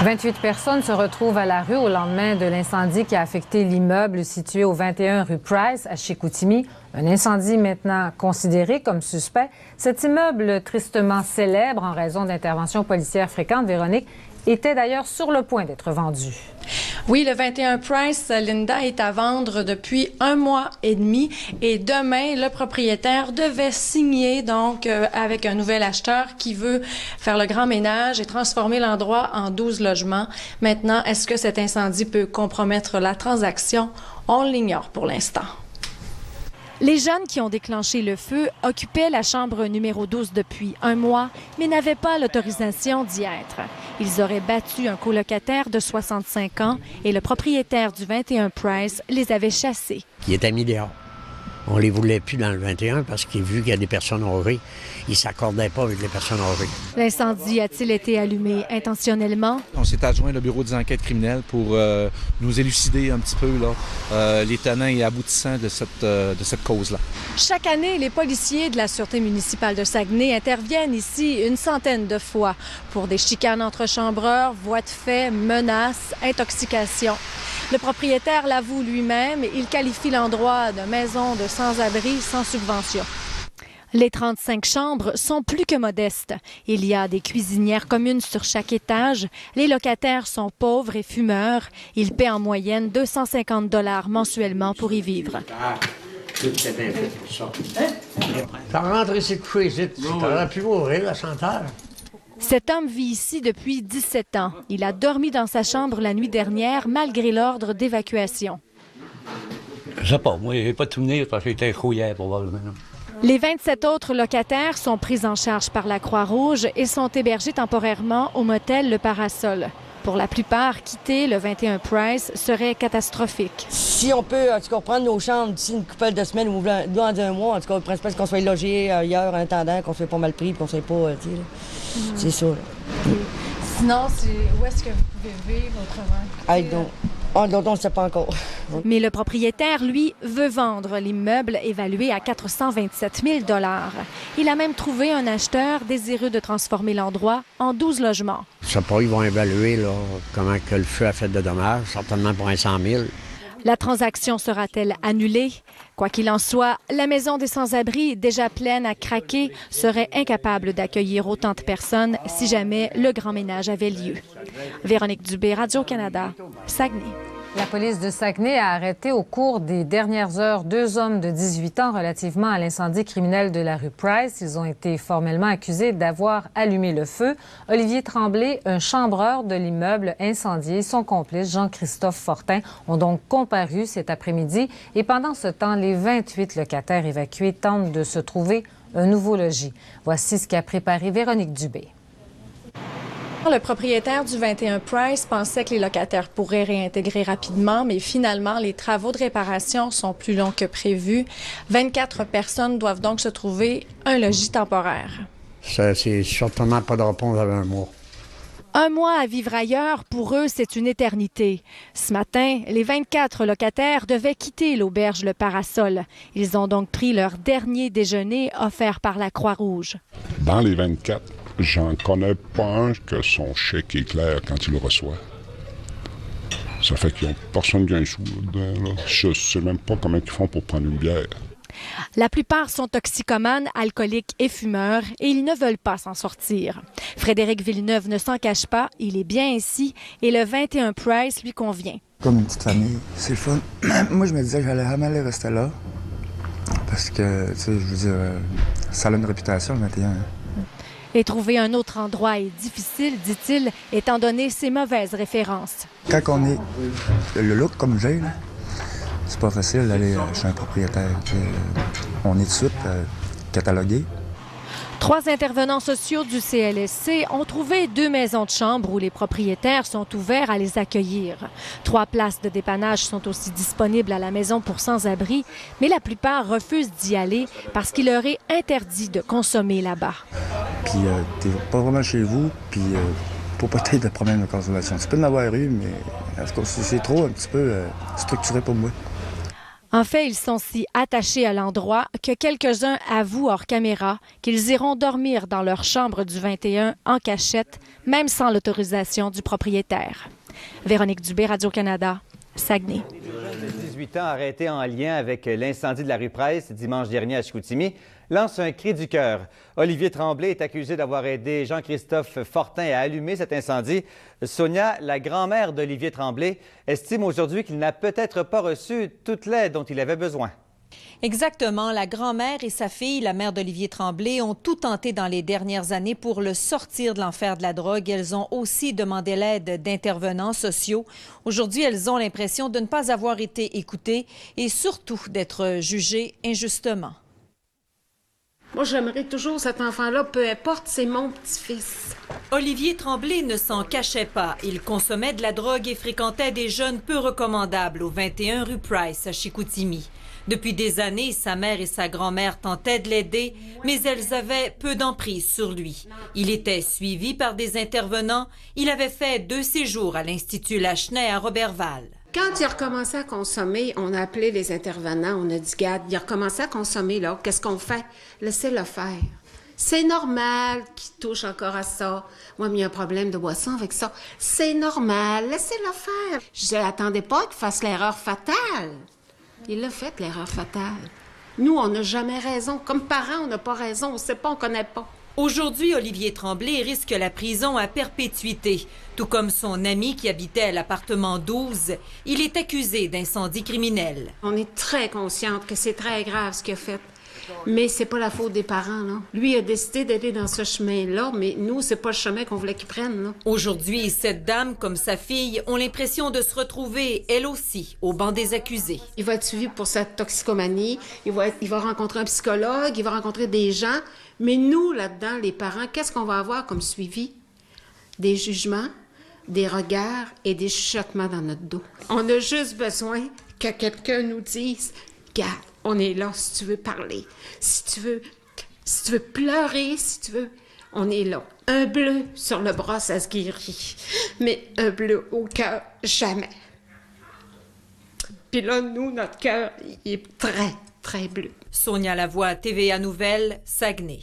28 personnes se retrouvent à la rue au lendemain de l'incendie qui a affecté l'immeuble situé au 21 rue Price à Chicoutimi. Un incendie maintenant considéré comme suspect. Cet immeuble tristement célèbre en raison d'interventions policières fréquentes, Véronique, était d'ailleurs sur le point d'être vendu. Oui, le 21 Price, Linda, est à vendre depuis 1 mois et demi et demain, le propriétaire devait signer donc avec un nouvel acheteur qui veut faire le grand ménage et transformer l'endroit en 12 logements. Maintenant, est-ce que cet incendie peut compromettre la transaction? On l'ignore pour l'instant. Les jeunes qui ont déclenché le feu occupaient la chambre numéro 12 depuis 1 mois, mais n'avaient pas l'autorisation d'y être. Ils auraient battu un colocataire de 65 ans et le propriétaire du 21 Price les avait chassés. Il était mis dehors. On les voulait plus dans le 21 parce qu'il vu qu'il y a des personnes âgées, ils ne s'accordaient pas avec les personnes âgées. L'incendie a-t-il été allumé intentionnellement? On s'est adjoint le bureau des enquêtes criminelles pour nous élucider un petit peu là, les tenants et aboutissants de cette cause-là. Chaque année, les policiers de la Sûreté municipale de Saguenay interviennent ici une centaine de fois pour des chicanes entre chambreurs, voies de fait, menaces, intoxication. Le propriétaire l'avoue lui-même, il qualifie l'endroit de maison de sans-abri sans subvention. Les 35 chambres sont plus que modestes. Il y a des cuisinières communes sur chaque étage. Les locataires sont pauvres et fumeurs. Ils paient en moyenne 250 $ mensuellement pour y vivre. Ça rentre ici couché ici. T'aurais pu mourir à 100 heures. Cet homme vit ici depuis 17 ans. Il a dormi dans sa chambre la nuit dernière malgré l'ordre d'évacuation. Je sais pas, moi, j'ai pas tout venir parce que j'étais rouillé probablement. Les 27 autres locataires sont pris en charge par la Croix-Rouge et sont hébergés temporairement au motel Le Parasol. Pour la plupart, quitter le 21 Price serait catastrophique. Si on peut, en tout cas, reprendre nos chambres d'ici une couple de semaines ou dans 1 mois, en tout cas, le principal, c'est qu'on soit logé ailleurs en attendant, qu'on soit pas mal pris, qu'on soit pas, tu sais, c'est ça. Sinon, où est-ce que vous pouvez vivre autrement? On ne sait pas encore. Mais le propriétaire, lui, veut vendre l'immeuble évalué à 427 000 $. Il a même trouvé un acheteur désireux de transformer l'endroit en 12 logements. Je sais pas, ils vont évaluer là, comment que le feu a fait de dommages, certainement pour un 100 000. La transaction sera-t-elle annulée? Quoi qu'il en soit, la maison des sans-abri, déjà pleine à craquer, serait incapable d'accueillir autant de personnes si jamais le grand ménage avait lieu. Véronique Dubé, Radio-Canada, Saguenay. La police de Saguenay a arrêté au cours des dernières heures 2 hommes de 18 ans relativement à l'incendie criminel de la rue Price. Ils ont été formellement accusés d'avoir allumé le feu. Olivier Tremblay, un chambreur de l'immeuble incendié, son complice Jean-Christophe Fortin ont donc comparu cet après-midi. Et pendant ce temps, les 28 locataires évacués tentent de se trouver un nouveau logis. Voici ce qu'a préparé Véronique Dubé. Le propriétaire du 21 Price pensait que les locataires pourraient réintégrer rapidement, mais finalement, les travaux de réparation sont plus longs que prévu. 24 personnes doivent donc se trouver un logis temporaire. Ça, c'est certainement pas de réponse avant 1 mois. 1 mois à vivre ailleurs, pour eux, c'est une éternité. Ce matin, les 24 locataires devaient quitter l'auberge Le Parasol. Ils ont donc pris leur dernier déjeuner offert par la Croix-Rouge. Dans les 24, j'en connais pas un que son chèque est clair quand il le reçoit. Ça fait qu'ils n'ont personne qui a un sou là-dedans. Je sais même pas comment ils font pour prendre une bière. La plupart sont toxicomanes, alcooliques et fumeurs et ils ne veulent pas s'en sortir. Frédéric Villeneuve ne s'en cache pas, il est bien ici et le 21 Price lui convient. Comme une petite famille, c'est le fun. Moi, je me disais que j'allais jamais aller rester là parce que, tu sais, je veux dire, ça a une réputation, le 21. Et trouver un autre endroit est difficile, dit-il, étant donné ses mauvaises références. Quand on est le look comme j'ai, là, c'est pas facile d'aller chez un propriétaire. On est tout de suite catalogué. 3 intervenants sociaux du CLSC ont trouvé 2 maisons de chambre où les propriétaires sont ouverts à les accueillir. 3 places de dépannage sont aussi disponibles à la maison pour sans-abri, mais la plupart refusent d'y aller parce qu'il leur est interdit de consommer là-bas. Puis t'es pas vraiment chez vous, puis pour peut-être de problèmes de consommation. Tu peux en avoir eu, mais c'est trop un petit peu structuré pour moi. En fait, ils sont si attachés à l'endroit que quelques-uns avouent hors caméra qu'ils iront dormir dans leur chambre du 21 en cachette, même sans l'autorisation du propriétaire. Véronique Dubé, Radio-Canada, Saguenay. 18 ans arrêté en lien avec l'incendie de la rue Price dimanche dernier à Chicoutimi lance un cri du cœur. Olivier Tremblay est accusé d'avoir aidé Jean-Christophe Fortin à allumer cet incendie. Sonia, la grand-mère d'Olivier Tremblay, estime aujourd'hui qu'il n'a peut-être pas reçu toute l'aide dont il avait besoin. Exactement. La grand-mère et sa fille, la mère d'Olivier Tremblay, ont tout tenté dans les dernières années pour le sortir de l'enfer de la drogue. Elles ont aussi demandé l'aide d'intervenants sociaux. Aujourd'hui, elles ont l'impression de ne pas avoir été écoutées et surtout d'être jugées injustement. Moi, j'aimerais toujours cet enfant-là, peu importe, c'est mon petit-fils. Olivier Tremblay ne s'en cachait pas. Il consommait de la drogue et fréquentait des jeunes peu recommandables au 21 rue Price à Chicoutimi. Depuis des années, sa mère et sa grand-mère tentaient de l'aider, mais elles avaient peu d'emprise sur lui. Il était suivi par des intervenants. Il avait fait 2 séjours à l'Institut Lachenay à Roberval. Quand il a recommencé à consommer, on a appelé les intervenants, on a dit, Gad, il a recommencé à consommer, là, qu'est-ce qu'on fait? Laissez-le faire. C'est normal qu'il touche encore à ça. Moi, il y a un problème de boisson avec ça. C'est normal, laissez-le faire. Je n'attendais pas qu'il fasse l'erreur fatale. Il a fait l'erreur fatale. Nous, on n'a jamais raison. Comme parents, on n'a pas raison. On ne sait pas, on ne connaît pas. Aujourd'hui, Olivier Tremblay risque la prison à perpétuité. Tout comme son ami qui habitait à l'appartement 12, il est accusé d'incendie criminel. On est très consciente que c'est très grave ce qu'il a fait. Mais c'est pas la faute des parents, là. Lui a décidé d'aller dans ce chemin-là, mais nous, c'est pas le chemin qu'on voulait qu'il prenne, là. Aujourd'hui, cette dame, comme sa fille, ont l'impression de se retrouver, elle aussi, au banc des accusés. Il va être suivi pour sa toxicomanie, il va rencontrer un psychologue, il va rencontrer des gens. Mais nous, là-dedans, les parents, qu'est-ce qu'on va avoir comme suivi? Des jugements, des regards et des chuchotements dans notre dos. On a juste besoin que quelqu'un nous dise « Regarde, on est là si tu veux parler, si tu veux pleurer, si tu veux, on est là. » Un bleu sur le bras, ça se guérit, mais un bleu au cœur, jamais. Puis là, nous, notre cœur, il est très, très bleu. Sonia Lavoie, TVA Nouvelles, Saguenay.